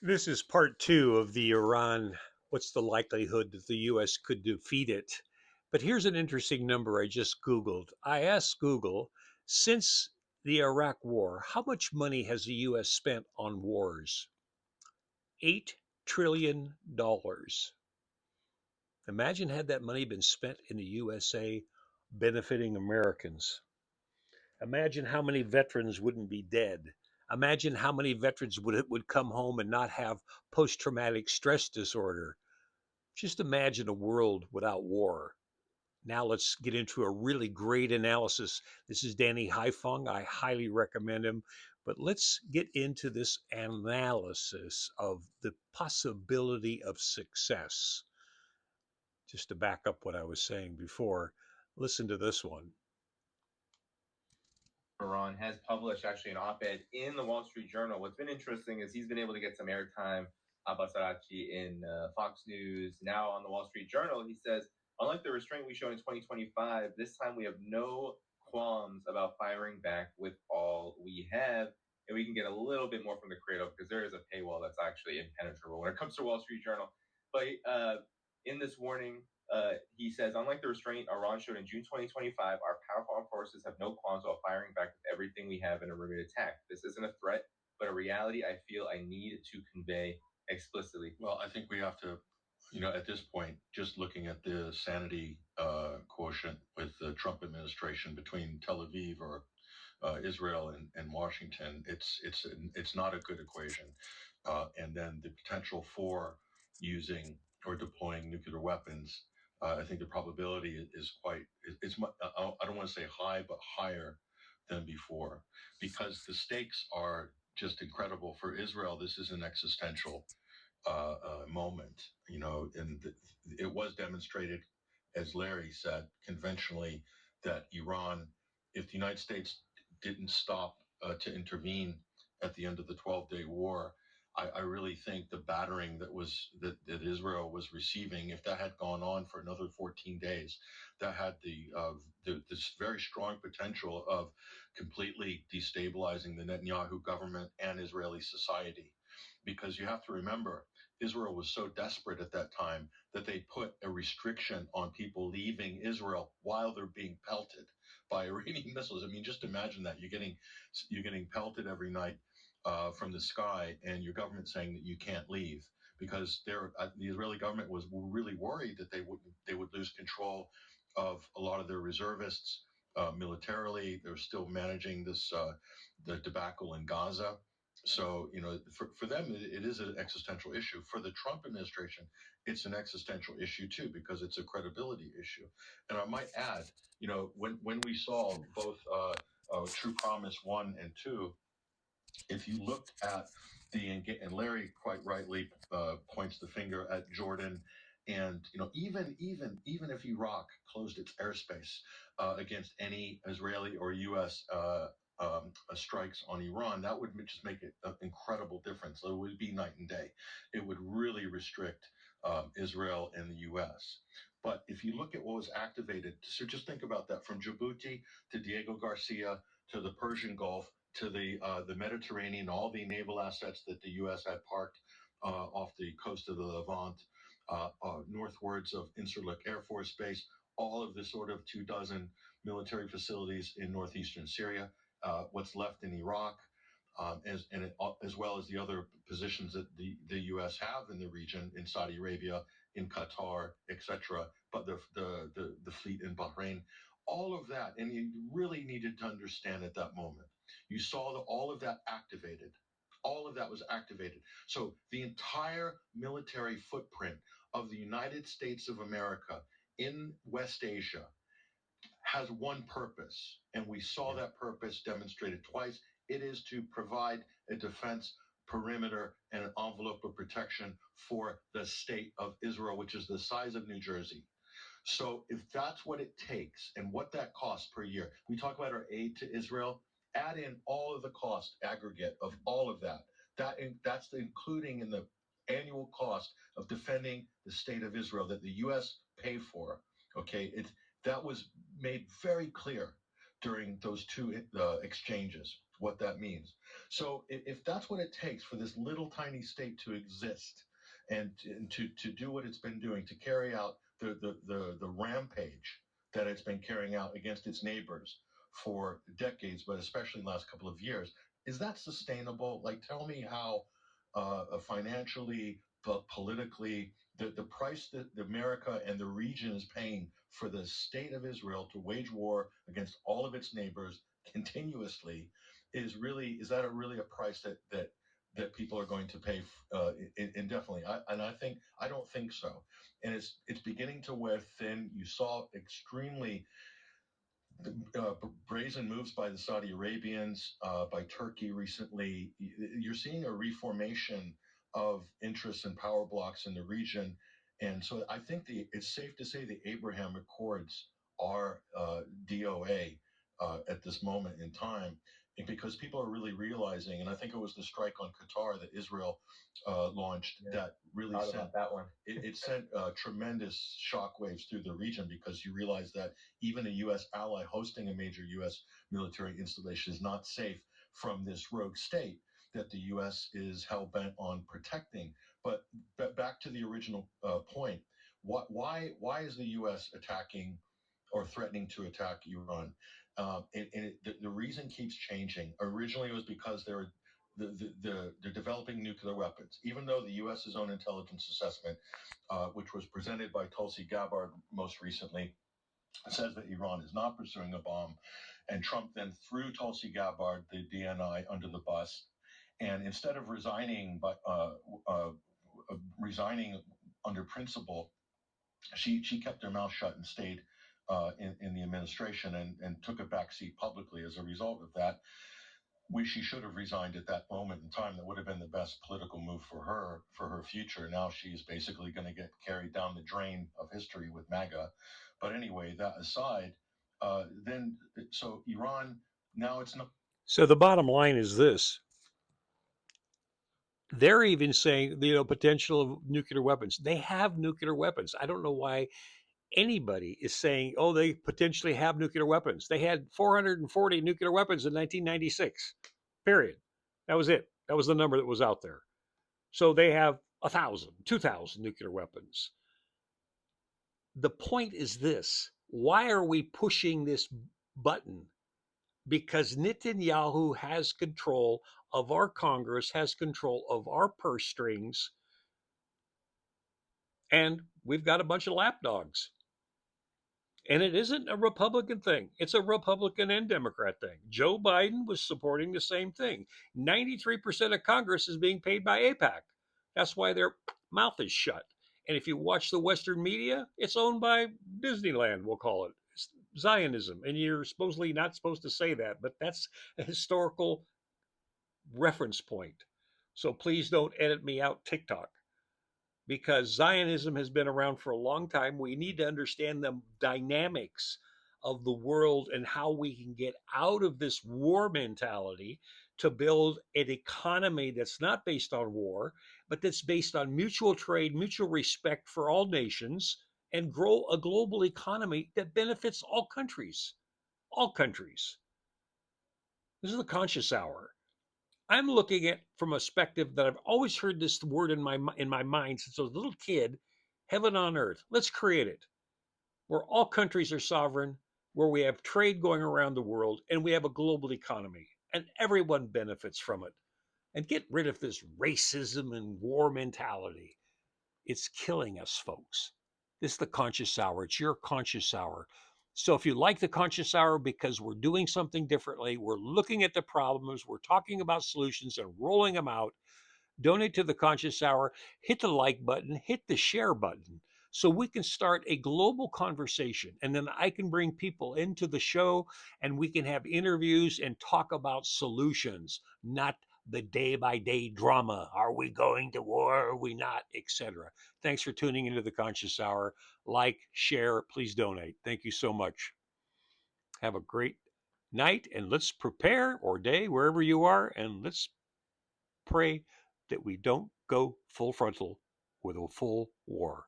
This is part two of the Iran. What's the likelihood that the U.S. could defeat it? But here's an interesting number I just Googled. I asked Google, since the Iraq War, how much money has the U.S. spent on wars? $8 trillion. Imagine had that money been spent in the USA benefiting Americans. Imagine how many veterans wouldn't be dead. Imagine how many veterans would come home and not have post traumatic stress disorder. Just imagine a world without war. Now let's get into a really great analysis. This is Danny Haifong. I highly recommend him. But let's get into this analysis of the possibility of success. Just to back up what I was saying before, listen to this one. Iran has published actually an op-ed in the Wall Street Journal. What's been interesting is he's been able to get some airtime. Abbas Arachi in Fox News, now on the Wall Street Journal, he says, unlike the restraint we showed in 2025, this time we have no qualms about firing back with all we have. And we can get a little bit more from the creative because there is a paywall that's actually impenetrable when it comes to Wall Street Journal. But in this warning, he says, unlike the restraint Iran showed in June 2025, our powerful armed forces have no qualms about firing back with everything we have in a remitted attack. This isn't a threat, but a reality I feel I need to convey explicitly. Well, I think we have to, at this point, just looking at the sanity quotient with the Trump administration between Tel Aviv or Israel and Washington, it's not a good equation. And then the potential for using or deploying nuclear weapons, I think the probability is quite. I don't want to say high, but higher than before, because the stakes are just incredible for Israel. This is an existential moment, and it was demonstrated, as Larry said, conventionally, that Iran, if the United States didn't stop to intervene at the end of the 12-day war, I really think the battering that Israel was receiving, if that had gone on for another 14 days, that had this very strong potential of completely destabilizing the Netanyahu government and Israeli society, because you have to remember Israel was so desperate at that time that they put a restriction on people leaving Israel while they're being pelted by Iranian missiles. I mean, just imagine that you're getting pelted every night from the sky, and your government saying that you can't leave because the Israeli government was really worried that they would lose control of a lot of their reservists militarily. They're still managing the debacle in Gaza. So, for them, it is an existential issue. For the Trump administration, it's an existential issue too, because it's a credibility issue. And I might add, when we saw both True Promise 1 and 2, if you looked at and Larry quite rightly points the finger at Jordan, and even if Iraq closed its airspace against any Israeli or U.S. Strikes on Iran, that would just make it an incredible difference. It would be night and day. It would really restrict Israel and the U.S. But if you look at what was activated, so just think about that, from Djibouti to Diego Garcia to the Persian Gulf to the Mediterranean, all the naval assets that the U.S. had parked off the coast of the Levant, northwards of Incirlik Air Force Base, all of the sort of 24 military facilities in northeastern Syria, what's left in Iraq, as well as the other positions that the U.S. have in the region, in Saudi Arabia, in Qatar, etc. But the fleet in Bahrain, all of that, and you really needed to understand at that moment. You saw that all of that activated. All of that was activated. So the entire military footprint of the United States of America in West Asia has one purpose, and we saw that purpose demonstrated twice. It is to provide a defense perimeter and an envelope of protection for the state of Israel, which is the size of New Jersey. So if that's what it takes and what that costs per year, we talk about our aid to Israel, add in all of the cost aggregate of all of that. That's including in the annual cost of defending the state of Israel that the U.S. pay for. Okay, that was made very clear during those two exchanges. what that means. So if that's what it takes for this little tiny state to exist and to do what it's been doing, to carry out the rampage that it's been carrying out against its neighbors for decades, but especially in the last couple of years, is that sustainable? Like, tell me how financially, politically, the price that America and the region is paying for the state of Israel to wage war against all of its neighbors continuously is that really a price that people are going to pay indefinitely? I don't think so, and it's beginning to wear thin. You saw extremely brazen moves by the Saudi Arabians, by Turkey recently. You're seeing a reformation of interests and power blocks in the region. And so I think it's safe to say the Abraham Accords are DOA at this moment in time. And because people are really realizing, and I think it was the strike on Qatar that Israel launched that really sent that one. it sent tremendous shockwaves through the region, because you realize that even a U.S. ally hosting a major U.S. military installation is not safe from this rogue state that the U.S. is hell bent on protecting. But back to the original point, why is the U.S. attacking or threatening to attack Iran? The reason keeps changing. Originally, it was because they're developing nuclear weapons, even though the U.S.'s own intelligence assessment, which was presented by Tulsi Gabbard most recently, says that Iran is not pursuing a bomb. And Trump then threw Tulsi Gabbard, the DNI, under the bus. And instead of resigning under principle, she kept her mouth shut and stayed in the administration, and took a back seat publicly as a result of that. She should have resigned at that moment in time. That would have been the best political move for her future. Now she's basically going to get carried down the drain of history with MAGA. But anyway, that aside, so Iran, now it's not. So the bottom line is this: they're even saying, potential of nuclear weapons. They have nuclear weapons. I don't know why anybody is saying, oh, they potentially have nuclear weapons. They had 440 nuclear weapons in 1996. Period. That was it. That was the number that was out there. So they have 1,000, 2,000 nuclear weapons. The point is this: why are we pushing this button? Because Netanyahu has control of our Congress, has control of our purse strings, and we've got a bunch of lapdogs. And it isn't a Republican thing. It's a Republican and Democrat thing. Joe Biden was supporting the same thing. 93% of Congress is being paid by AIPAC. That's why their mouth is shut. And if you watch the Western media, it's owned by Disneyland, we'll call it. It's Zionism. And you're supposedly not supposed to say that, but that's a historical reference point. So please don't edit me out, TikTok, because Zionism has been around for a long time. We need to understand the dynamics of the world and how we can get out of this war mentality to build an economy that's not based on war, but that's based on mutual trade, mutual respect for all nations, and grow a global economy that benefits all countries. All countries. This is the conscious hour. I'm looking at from a perspective that I've always heard this word in my mind since I was a little kid: heaven on earth. Let's create it, where all countries are sovereign, where we have trade going around the world, and we have a global economy, and everyone benefits from it. And get rid of this racism and war mentality. It's killing us, folks. This is the conscious hour. It's your conscious hour. So if you like the conscious hour because we're doing something differently, we're looking at the problems, we're talking about solutions and rolling them out, donate to the conscious hour, hit the like button, hit the share button, so we can start a global conversation. And then I can bring people into the show and we can have interviews and talk about solutions, not the day by day drama. Are we going to war? Are we not? Etc. Thanks for tuning into the Conscious Hour. Like, share, please donate. Thank you so much. Have a great night, and let's prepare, or day, wherever you are, and let's pray that we don't go full frontal with a full war.